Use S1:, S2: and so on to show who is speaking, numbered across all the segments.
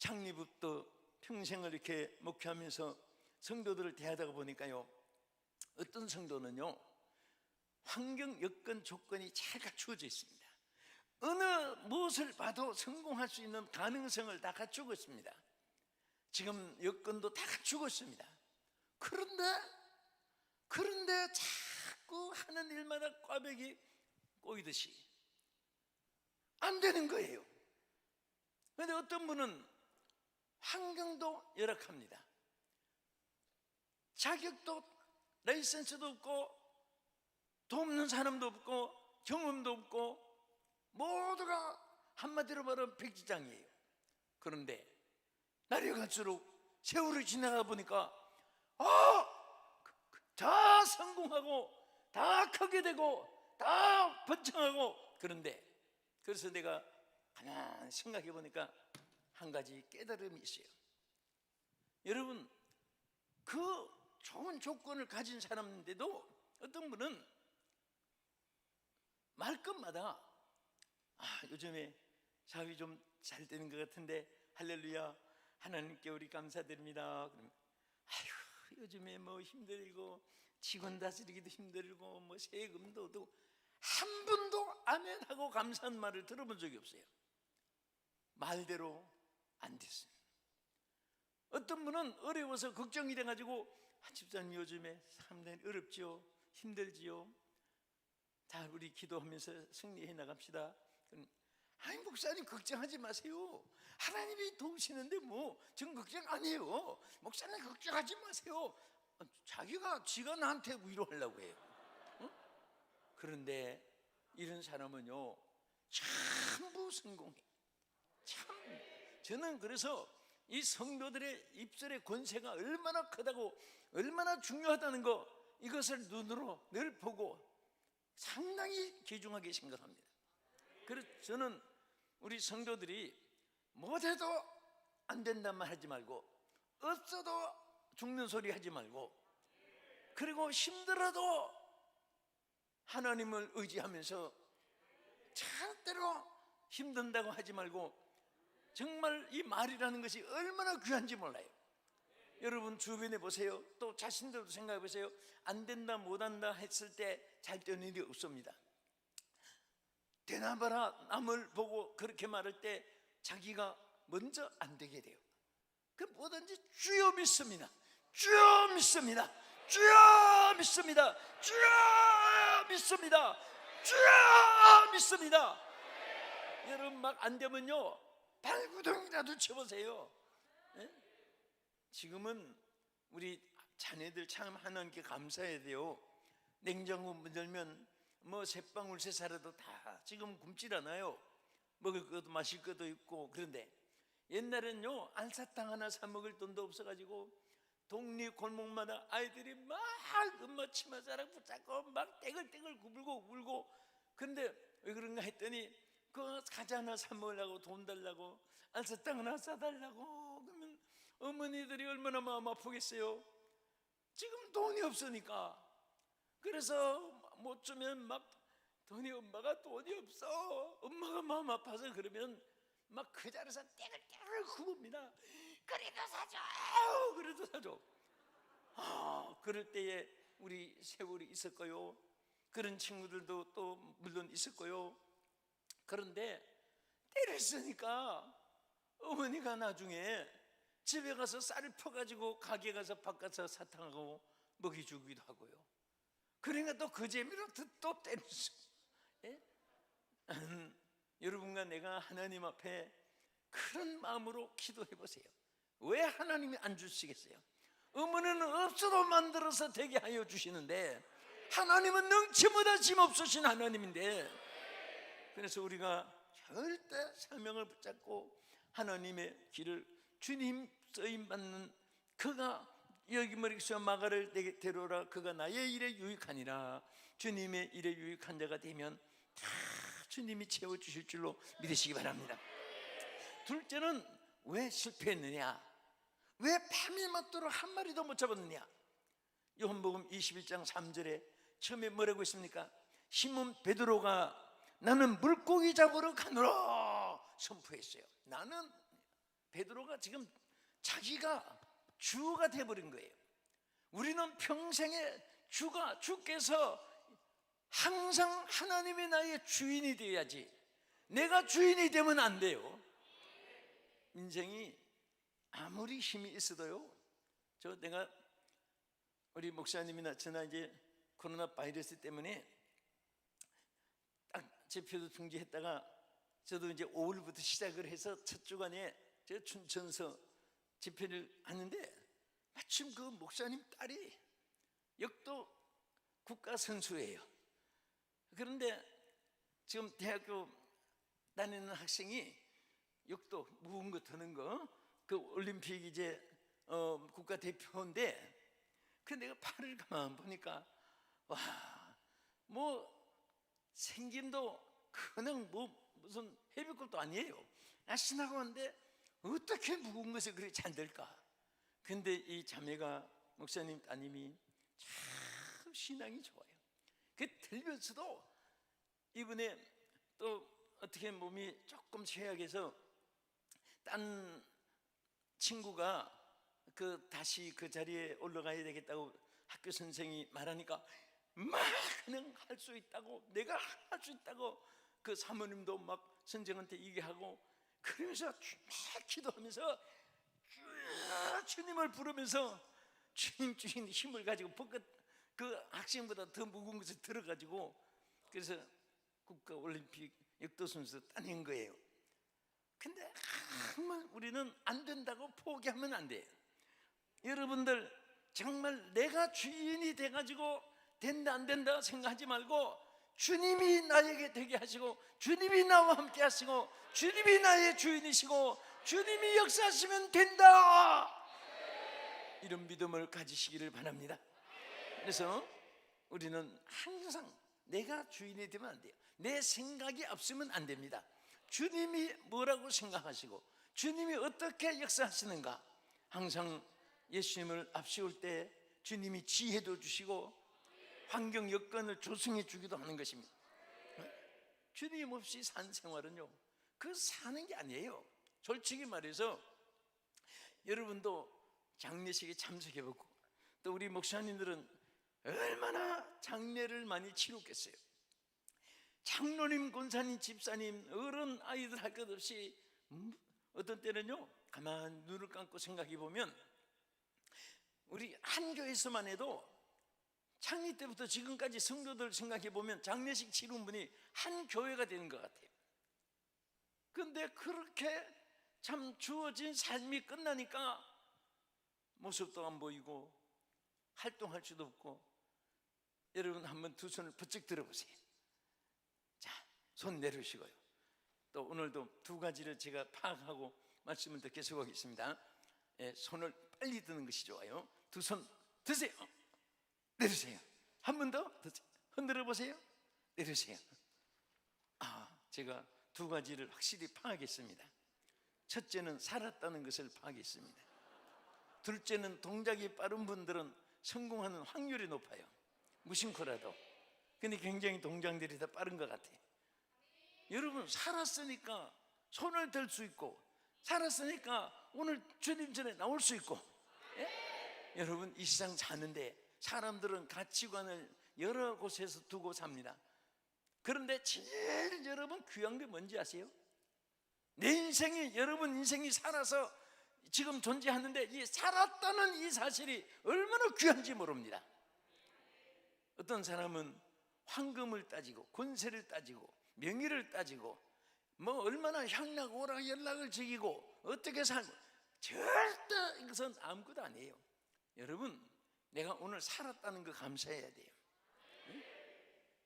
S1: 창립부터 평생을 이렇게 목회하면서 성도들을 대하다가 보니까요, 어떤 성도는요 환경, 여건, 조건이 잘 갖추어져 있습니다. 어느 무엇을 봐도 성공할 수 있는 가능성을 다 갖추고 있습니다. 지금 여건도 다 갖추고 있습니다. 그런데 자꾸 하는 일마다 꽈배기 꼬이듯이 안 되는 거예요. 그런데 어떤 분은 환경도 열악합니다. 자격도, 라이센스도 없고, 돈 없는 사람도 없고, 경험도 없고, 모두가 한마디로 말하면 백지장이에요. 그런데 날이 갈수록 세월이 지나가 보니까 다 성공하고 다 크게 되고 다 번창하고. 그런데 그래서 내가 가만히 생각해 보니까 한 가지 깨달음이 있어요. 여러분, 그 좋은 조건을 가진 사람인데도 어떤 분은 말끝마다 요즘에 사업이 좀 잘 되는 것 같은데 할렐루야, 하나님께 우리 감사드립니다. 그러면 아휴, 요즘에 뭐 힘들고 직원 다스리기도 힘들고 뭐 세금도 오고, 한 번도 아멘하고 감사한 말을 들어본 적이 없어요. 말대로 안 됐어요. 어떤 분은 어려워서 걱정이 돼가지고 집사님 요즘에 상당히 어렵지요, 힘들지요, 자 우리 기도하면서 승리해 나갑시다. 아니 목사님 걱정하지 마세요. 하나님이 도우시는데 뭐 전 걱정 안 해요. 목사님 걱정하지 마세요. 지가 나한테 위로하려고 해요. 응? 그런데 이런 사람은요 전부 성공해. 참, 저는 그래서 이 성도들의 입술의 권세가 얼마나 크다고, 얼마나 중요하다는 거, 이것을 눈으로 늘 보고 상당히 귀중하게 생각합니다. 그래서 저는 우리 성도들이 못해도 안 된단 말 하지 말고, 없어도 죽는 소리 하지 말고, 그리고 힘들어도 하나님을 의지하면서 절대로 힘든다고 하지 말고, 정말 이 말이라는 것이 얼마나 귀한지 몰라요. 여러분 주변에 보세요. 또 자신들도 생각해 보세요. 안 된다, 못한다 했을 때 잘 되는 일이 없습니다. 되나봐라 남을 보고 그렇게 말할 때 자기가 먼저 안 되게 돼요. 그 뭐든지 주여 믿습니다, 주여 믿습니다, 주여 믿습니다, 주여 믿습니다, 주여 믿습니다. 여러분 막 안 되면요 발구덩이라도 쳐보세요. 네? 지금은 우리 자녀들 참 하나님께 감사해야 돼요. 냉장고 문 열면 뭐 새방울 새살에도 다 지금 굶질 않아요. 먹을 것도 마실 것도 있고. 그런데 옛날엔요 알사탕 하나 사 먹을 돈도 없어가지고 동네 골목마다 아이들이 막 치마자락 붙잡고 막 떼글떼글 굴고 울고. 그런데 왜 그런가 했더니 그 과자 하나 사 먹으려고 돈 달라고, 알사탕 하나 사달라고. 그러면 어머니들이 얼마나 마음 아프겠어요. 지금 돈이 없으니까. 그래서 못 주면 막 엄마가 돈이 없어, 엄마가 마음 아파서 그러면 막 그 자리에서 떼글떼글 굽습니다. 그래도 사줘. 그럴 때에 우리 세월이 있을 거요. 그런 친구들도 또 물론 있을 거요. 그런데 때를 쓰니까 어머니가 나중에 집에 가서 쌀을 퍼가지고 가게 가서 바꿔서 사탕하고 먹여주기도 하고요. 그러니까 또 그 재미로 또 때를 쓰고. 예? 여러분과 내가 하나님 앞에 그런 마음으로 기도해 보세요. 왜 하나님이 안 주시겠어요? 어머니는 없어도 만들어서 되게 하여 주시는데, 하나님은 능치보다 짐없으신 하나님인데, 그래서 우리가 절대 사명을 붙잡고 하나님의 길을, 주님 쓰임받는 그가 여기 머리에서 마가를 내게 데려오라, 그가 나의 일에 유익하니라. 주님의 일에 유익한 자가 되면 다 주님이 채워주실 줄로 믿으시기 바랍니다. 둘째는 왜 실패했느냐, 왜 밤이 맞도록 한 마리도 못 잡았느냐. 요한복음 21장 3절에 처음에 뭐라고 했습니까? 시몬 베드로가 나는 물고기 잡으러 가노라 선포했어요. 나는 베드로가 지금 자기가 주가 돼버린 거예요. 우리는 평생에 주께서 항상 하나님이 나의 주인이 되어야지, 내가 주인이 되면 안 돼요. 인생이 아무리 힘이 있어도요, 내가 우리 목사님이나 저나 이제 코로나 바이러스 때문에 딱 제표도 중지했다가 저도 이제 5월부터 시작을 해서 첫 주간에 제가 춘천서 집회를 하는데, 마침 그 목사님 딸이 역도 국가 선수예요. 그런데 지금 대학교 다니는 학생이 역도 무거운 거 드는 거, 그 올림픽 이제 국가 대표인데, 그 내가 팔을 가만 보니까 와, 뭐 생김도 그냥 뭐 무슨 헤비급도 아니에요. 날씬하고 한데 어떻게 무거운 것을 그렇게 잘 들까? 근데 이 자매가, 목사님 따님이 참 신앙이 좋아요. 그 들면서도 이번에 또 어떻게 몸이 조금 쇠약해서 딴 친구가 다시 그 자리에 올라가야 되겠다고 학교 선생이 말하니까 막 그냥 할 수 있다고, 내가 할 수 있다고 그 사모님도 막 선생한테 얘기하고, 그러면서 막 기도하면서 주님을 부르면서 주님 힘을 가지고 그 학생보다 더 무거운 것을 들어가지고, 그래서 국가 올림픽 역도 선수 따낸 거예요. 근데 정말 우리는 안 된다고 포기하면 안 돼요. 여러분들 정말 내가 주인이 돼가지고 된다 안 된다 생각하지 말고, 주님이 나에게 되게 하시고, 주님이 나와 함께 하시고, 주님이 나의 주인이시고, 주님이 역사하시면 된다, 이런 믿음을 가지시기를 바랍니다. 그래서 우리는 항상 내가 주인이 되면 안 돼요. 내 생각이 앞서면 안 됩니다. 주님이 뭐라고 생각하시고 주님이 어떻게 역사하시는가, 항상 예수님을 앞세울 때 주님이 지혜도 주시고 환경 여건을 조성해 주기도 하는 것입니다. 주님 없이 산 생활은요, 그 사는 게 아니에요. 솔직히 말해서 여러분도 장례식에 참석해보고, 또 우리 목사님들은 얼마나 장례를 많이 치렀겠어요. 장로님, 권사님, 집사님, 어른, 아이들 할 것 없이 어떤 때는요, 가만 눈을 감고 생각해 보면 우리 한 교회에서만 해도 창립 때부터 지금까지 성도들 생각해 보면 장례식 치른 분이 한 교회가 되는 것 같아요. 그런데 그렇게 참 주어진 삶이 끝나니까 모습도 안 보이고 활동할 수도 없고, 여러분 한번 두 손을 번쩍 들어보세요. 자, 손 내려주시고요. 또 오늘도 두 가지를 제가 파악하고 말씀을 더 계속하겠습니다. 손을 빨리 드는 것이 좋아요. 두 손 드세요. 내리세요. 한 번 더 흔들어 보세요. 내리세요. 제가 두 가지를 확실히 파악했습니다. 첫째는 살았다는 것을 파악했습니다. 둘째는 동작이 빠른 분들은 성공하는 확률이 높아요. 무심코라도. 근데 굉장히 동작들이 더 빠른 것 같아요. 여러분, 살았으니까 손을 들 수 있고, 살았으니까 오늘 주님 전에 나올 수 있고, 예? 여러분, 이 세상 사는데 사람들은 가치관을 여러 곳에서 두고 삽니다. 그런데 제일 여러분 귀한 게 뭔지 아세요? 내 인생이, 여러분 인생이 살아서 지금 존재하는데 이 살았다는 이 사실이 얼마나 귀한지 모릅니다. 어떤 사람은 황금을 따지고 권세를 따지고 명예를 따지고 뭐 얼마나 향락 오락 연락을 즐기고 어떻게 살고, 절대 이것은 아무것도 아니에요. 여러분, 내가 오늘 살았다는 거 감사해야 돼요. 응?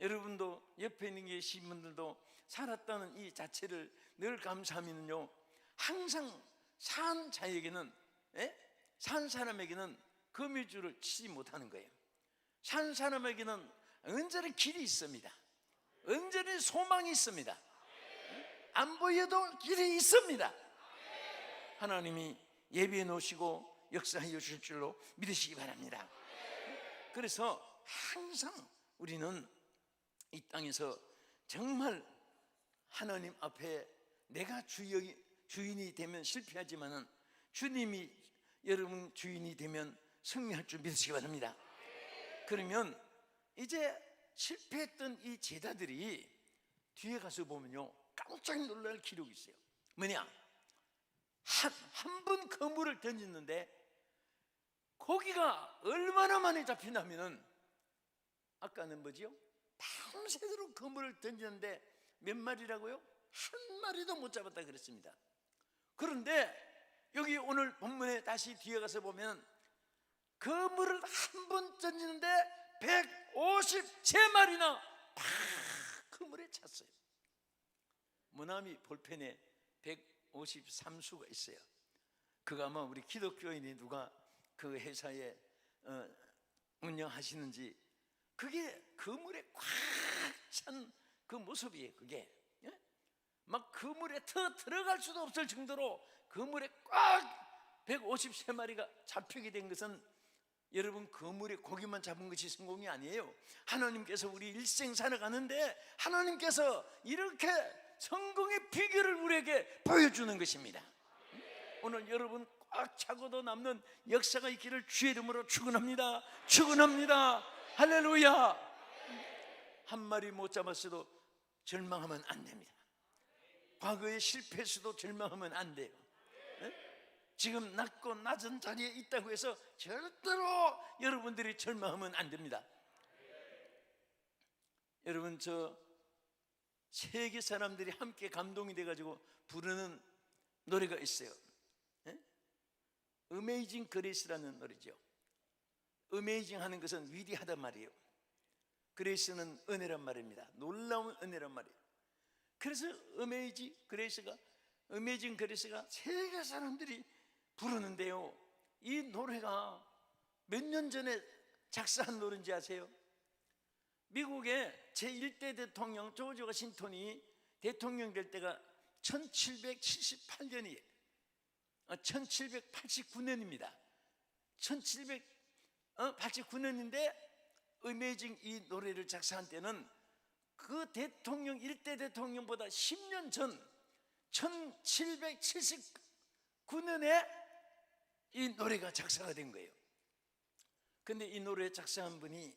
S1: 여러분도 옆에 있는 계신 분들도 살았다는 이 자체를 늘 감사하면요, 항상 산 자에게는, 산 사람에게는 거미줄을 치지 못하는 거예요. 산 사람에게는 언제나 길이 있습니다. 언제나 소망이 있습니다. 안 보여도 길이 있습니다. 하나님이 예비해 놓으시고 역사해 주실 줄로 믿으시기 바랍니다. 그래서 항상 우리는 이 땅에서 정말 하나님 앞에 내가 주인이 되면 실패하지만은 주님이 여러분 주인이 되면 승리할 줄 믿으시기 바랍니다. 그러면 이제 실패했던 이 제자들이 뒤에 가서 보면요, 깜짝 놀랄 기록이 있어요. 뭐냐? 한 번 그물을 던졌는데 고기가 얼마나 많이 잡히냐면은, 아까는 뭐지요? 밤새도록 그물을 던졌는데 몇 마리라고요? 한 마리도 못 잡았다 그랬습니다. 그런데 여기 오늘 본문에 다시 뒤에 가서 보면 그물을 한 번 던지는데 153마리나 팍 그물에 찼어요. 모나미 볼펜에 153수가 있어요. 그거 아마 우리 기독교인이 누가 그 회사에 운영하시는지, 그게 그물에 꽉 찬 그 모습이에요. 그게 막 그물에 들어갈 수도 없을 정도로 그물에 꽉 153마리가 잡히게 된 것은, 여러분 그물에 고기만 잡은 것이 성공이 아니에요. 하나님께서 우리 일생 살아가는데 하나님께서 이렇게 성공의 비결을 우리에게 보여주는 것입니다. 오늘 여러분 꽉 차고도 남는 역사가 있기를 주의 이름으로 축원합니다. 축원합니다. 할렐루야. 한 마리 못 잡았어도 절망하면 안 됩니다. 과거에 실패했어도 절망하면 안 돼요. 지금 낮고 낮은 자리에 있다고 해서 절대로 여러분들이 절망하면 안 됩니다. 여러분, 저 세계 사람들이 함께 감동이 돼가지고 부르는 노래가 있어요. 어메이징 그레이스라는 노래죠. 어메이징 하는 것은 위대하단 말이에요. 그레이스는 은혜란 말입니다. 놀라운 은혜란 말이에요. 그래서 어메이징 그레이스가 세계 사람들이 부르는데요, 이 노래가 몇 년 전에 작사한 노래인지 아세요? 미국의 제1대 대통령 조지 워싱턴이 대통령 될 때가 1778년이에요. 1789년입니다. 1789년인데 어메이징 이 노래를 작사한 때는 그 대통령 1대 대통령보다 10년 전 1779년에 이 노래가 작사가 된 거예요. 근데 이 노래 작사한 분이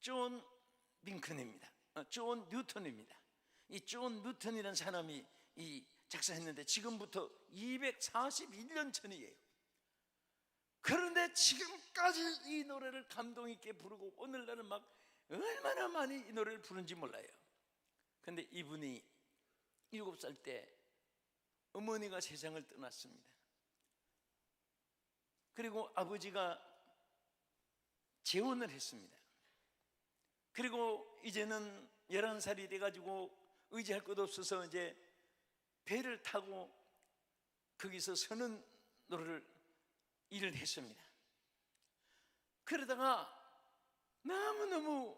S1: 존 링컨입니다. 존 뉴턴입니다. 이 존 뉴턴이라는 사람이 이 작사했는데 지금부터 241년 전이에요. 그런데 지금까지 이 노래를 감동 있게 부르고 오늘날은 막 얼마나 많이 이 노래를 부른지 몰라요. 근데 이분이 7살 때 어머니가 세상을 떠났습니다. 그리고 아버지가 재혼을 했습니다. 그리고 이제는 11살이 돼가지고 의지할 것 없어서 이제 배를 타고 거기서 서는 노래를 일을 했습니다. 그러다가 너무너무